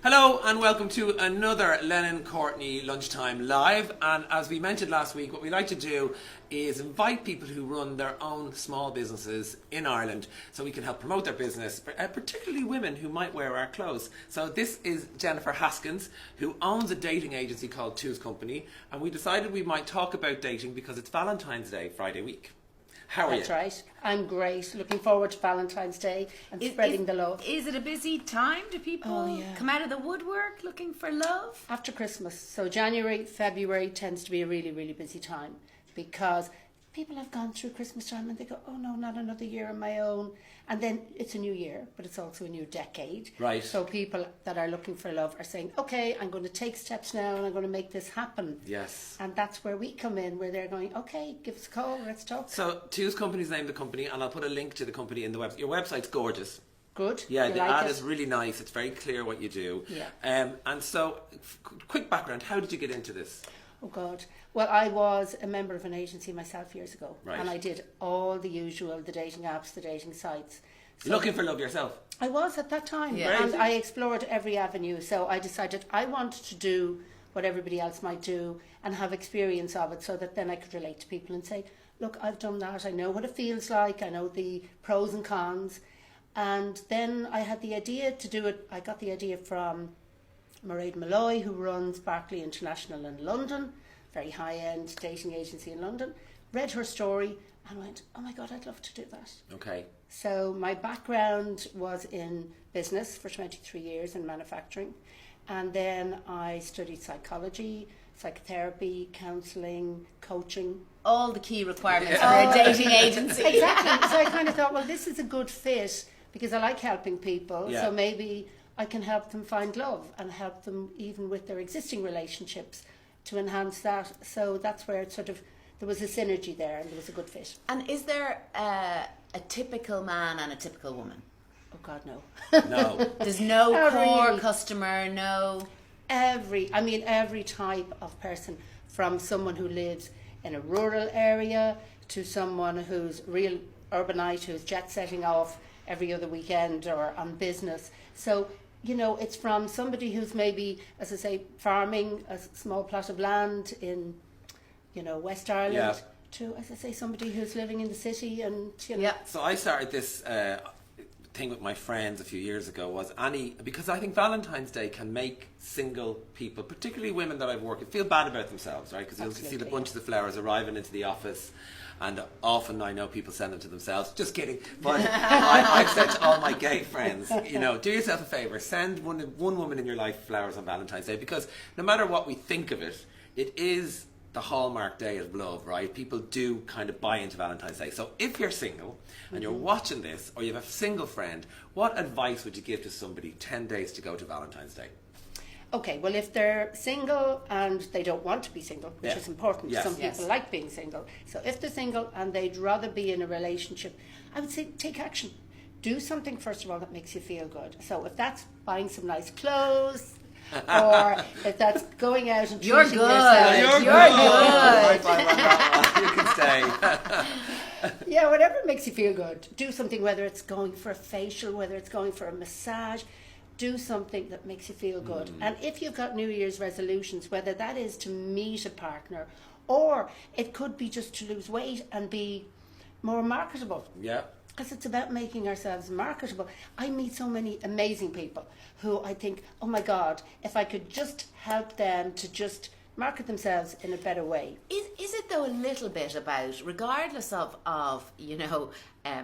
Hello and welcome to another Lennon Courtney Lunchtime Live. And as we mentioned last week, what we like to do is invite people who run their own small businesses in Ireland so we can help promote their business, particularly women who might wear our clothes. So this is Jennifer Haskins, who owns a dating agency called Two's Company, and we decided we might talk about dating because it's Valentine's Day Friday week. How are you? That's right. I'm great. Looking forward to Valentine's Day and spreading the love. Is it a busy time? Do people come out of the woodwork looking for love? After Christmas. So January, February tends to be a really, really busy time because people have gone through Christmas time and they go, oh no, not another year on my own. And then it's a new year, but it's also a new decade. Right. So people that are looking for love are saying, okay, I'm going to take steps now and I'm going to make this happen. Yes. And that's where we come in, where they're going, okay, give us a call, let's talk. So Two's Company's name the company, and I'll put a link to the company in the website. Your website's gorgeous. Good. Yeah, the ad it? is really nice. It's very clear what you do. Yeah. And so, quick background, how did you get into this? Oh God. Well, I was a member of an agency myself years ago. Right. And I did all the usual, the dating apps, the dating sites. So Looking for love yourself? I was at that time. Yeah. And I explored every avenue. So I decided I wanted to do what everybody else might do and have experience of it so that then I could relate to people and say, look, I've done that. I know what it feels like. I know the pros and cons. And then I had the idea to do it. I got the idea from Mairead Malloy, who runs Barclay International in London, very high-end dating agency in London. Read her story and went, oh my God, I'd love to do that. Okay. So my background was in business for 23 years in manufacturing. And then I studied psychology, psychotherapy, counselling, coaching. All the key requirements for a dating agency. Exactly. So I kind of thought, well, this is a good fit because I like helping people. Yeah. So maybe I can help them find love and help them even with their existing relationships to enhance that. So that's where it sort of, there was a synergy there and there was a good fit. And is there a typical man and a typical woman? Oh God, no. No. There's no Not core really. customer, no... Every type of person, from someone who lives in a rural area to someone who's real urbanite, who's jet setting off every other weekend or on business. So, you know, it's from somebody who's maybe, as I say, farming a small plot of land in, you know, West Ireland, Yeah. to, as I say, somebody who's living in the city and, you know. Yeah. So I started this thing with my friends a few years ago, because I think Valentine's Day can make single people, particularly women that I've worked with, feel bad about themselves, right? Because you'll see the bunches of flowers arriving into the office, and often I know people send them to themselves. Just kidding. But I've said to all my gay friends, you know, do yourself a favour, send one woman in your life flowers on Valentine's Day, because no matter what we think of it, it is the hallmark day of love, right? People do kind of buy into Valentine's Day. So if you're single and you're watching this, or you have a single friend, what advice would you give to somebody 10 days to go to Valentine's Day? Okay, well, if they're single and they don't want to be single, which Yeah. is important, Yes. some people like being single. So if they're single and they'd rather be in a relationship, I would say take action. Do something, first of all, that makes you feel good. So if that's buying some nice clothes, or if that's going out and You're treating good. yourself. You're High good. five on that one. You can stay. Yeah, whatever makes you feel good. Do something, whether it's going for a facial, whether it's going for a massage. Do something that makes you feel good. And if you've got New Year's resolutions, whether that is to meet a partner, or it could be just to lose weight and be more marketable. Yeah. Because it's about making ourselves marketable. I meet so many amazing people who I think, oh my God, if I could just help them to just market themselves in a better way. Is it though a little bit about, regardless of you know,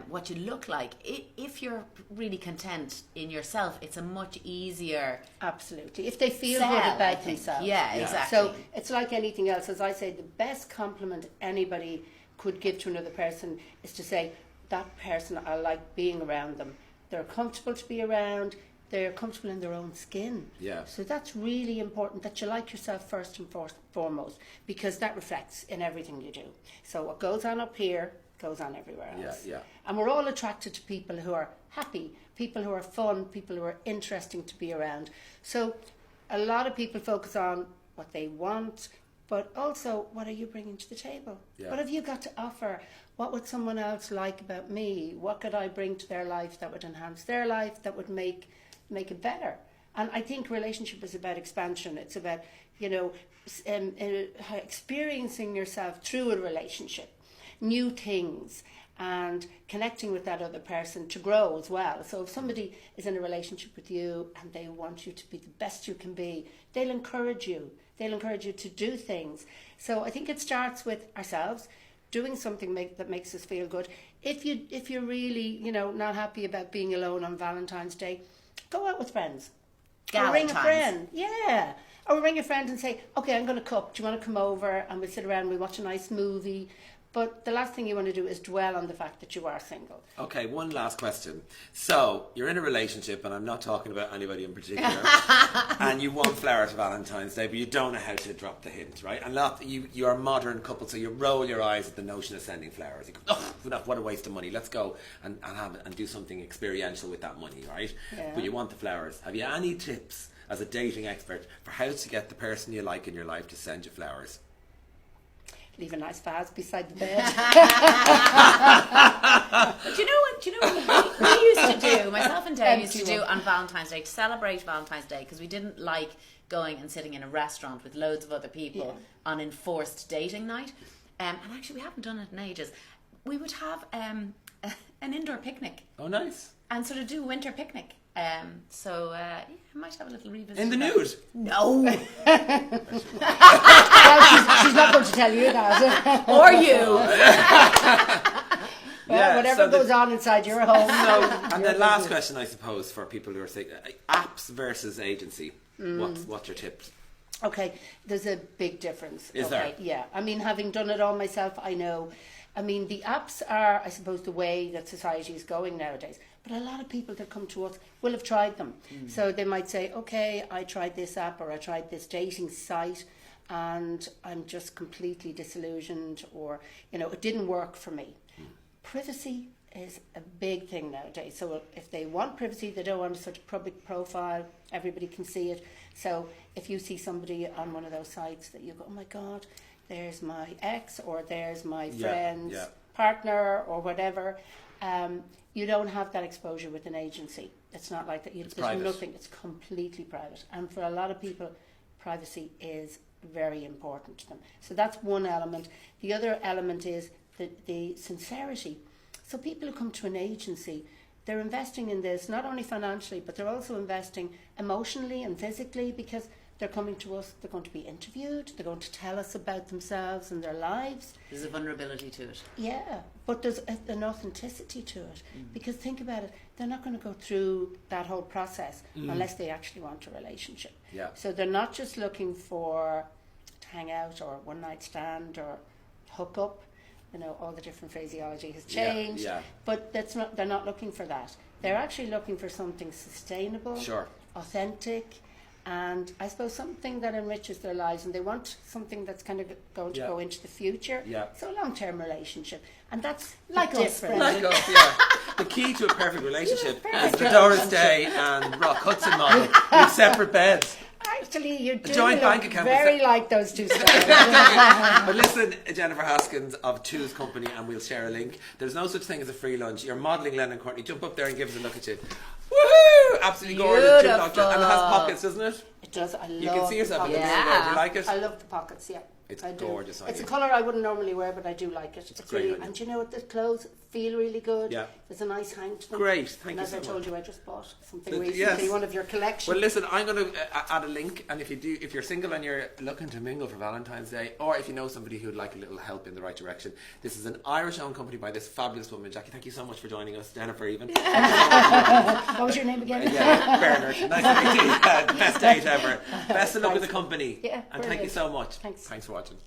what you look like, if you're really content in yourself, it's a much easier Absolutely. If they feel sell, good I about think. themselves. Yeah, Yeah. exactly. So it's like anything else. As I say, the best compliment anybody could give to another person is to say, that person, I like being around them. They're comfortable to be around. They're comfortable in their own skin. Yeah. So that's really important, that you like yourself first and foremost, because that reflects in everything you do. So what goes on up here goes on everywhere else. Yeah. And we're all attracted to people who are happy, people who are fun, people who are interesting to be around. So a lot of people focus on what they want, but also what are you bringing to the table? Yeah. What have you got to offer? What would someone else like about me? What could I bring to their life that would enhance their life, that would make it better? And I think relationship is about expansion. It's about, experiencing yourself through a relationship, new things, and connecting with that other person to grow as well. So if somebody is in a relationship with you and they want you to be the best you can be, they'll encourage you. They'll encourage you to do things. So I think it starts with ourselves, doing something that makes us feel good. If you're really, not happy about being alone on Valentine's Day, go out with friends. Or ring a friend. Yeah. Or ring a friend and say, okay, I'm going to cook. Do you want to come over? And we'll sit around and we'll watch a nice movie. But the last thing you want to do is dwell on the fact that you are single. Okay, one last question. So, you're in a relationship, and I'm not talking about anybody in particular, and you want flowers for Valentine's Day, but you don't know how to drop the hint, right? And you're a modern couple, so you roll your eyes at the notion of sending flowers. You go, oh, what a waste of money. Let's go and do something experiential with that money, right? Yeah. But you want the flowers. Have you any tips as a dating expert for how to get the person you like in your life to send you flowers? Leave a nice vase beside the bed. But do you know what we used to do, myself and Dave used to do on Valentine's Day, to celebrate Valentine's Day, because we didn't like going and sitting in a restaurant with loads of other people on enforced dating night. And actually we haven't done it in ages. We would have an indoor picnic. Oh, nice. And sort of do a winter picnic. I might have a little revisit. In the nude? No. Well, she's not going to tell you that. Or you. Well, whatever goes on inside your home. And the last question, I suppose, for people who are saying, apps versus agency. What's your tips? Okay, there's a big difference. Is there? Yeah. I mean, having done it all myself, I know. I mean, the apps are, I suppose, the way that society is going nowadays. But a lot of people that come to us will have tried them. So they might say, okay, I tried this app or I tried this dating site and I'm just completely disillusioned, or, it didn't work for me. Privacy is a big thing nowadays. So if they want privacy, they don't want such a public profile, everybody can see it. So if you see somebody on one of those sites that you go, oh my God, there's my ex or there's my friend's partner or whatever, you don't have that exposure with an agency. It's not like that. There's private. Nothing. It's completely private. And for a lot of people, privacy is very important to them. So that's one element. The other element is the sincerity. So people who come to an agency, they're investing in this not only financially, but they're also investing emotionally and physically, because they're coming to us, they're going to be interviewed, they're going to tell us about themselves and their lives. There's a vulnerability to it. Yeah, but there's an authenticity to it. Because think about it, they're not going to go through that whole process unless they actually want a relationship. Yeah. So they're not just looking for to hang out or one night stand or hook up. All the different phraseology has changed. Yeah. But they're not looking for that. They're actually looking for something sustainable, authentic, and I suppose something that enriches their lives, and they want something that's kind of going to go into the future. Yeah. So a long-term relationship, and that's like different. Like us, yeah. The key to a perfect relationship is the Doris Day and Rock Hudson model with separate beds. Actually, you do joint look bank account. very like those two stories. But listen, Jennifer Haskins of Two's Company, and we'll share a link. There's no such thing as a free lunch. You're modelling Lennon Courtney. Jump up there and give us a look at you. Woohoo! Absolutely gorgeous. Beautiful. And it has pockets, doesn't it? It does. I love. You can see yourself in the pockets. mirror there. Do you like it? I love the pockets. Yeah. It's I do. gorgeous. It's a colour I wouldn't normally wear, but I do like it. It's great really, on you. and you know what? The clothes feel really good. Yeah. There's a nice hang to them. Great, thank and you as so I told much. you, I just bought something Yes. recently, one of your collection. Well, listen, I'm going to add a link, and if you're single and you're looking to mingle for Valentine's Day, or if you know somebody who'd like a little help in the right direction, this is an Irish-owned company by this fabulous woman, Jackie. Thank you so much for joining us, Jennifer. Even. What was your name again? Bernard. Nice to meet you. Best date ever. Best of luck with the company. Yeah, and thank you brilliant. so much. Thanks for watching.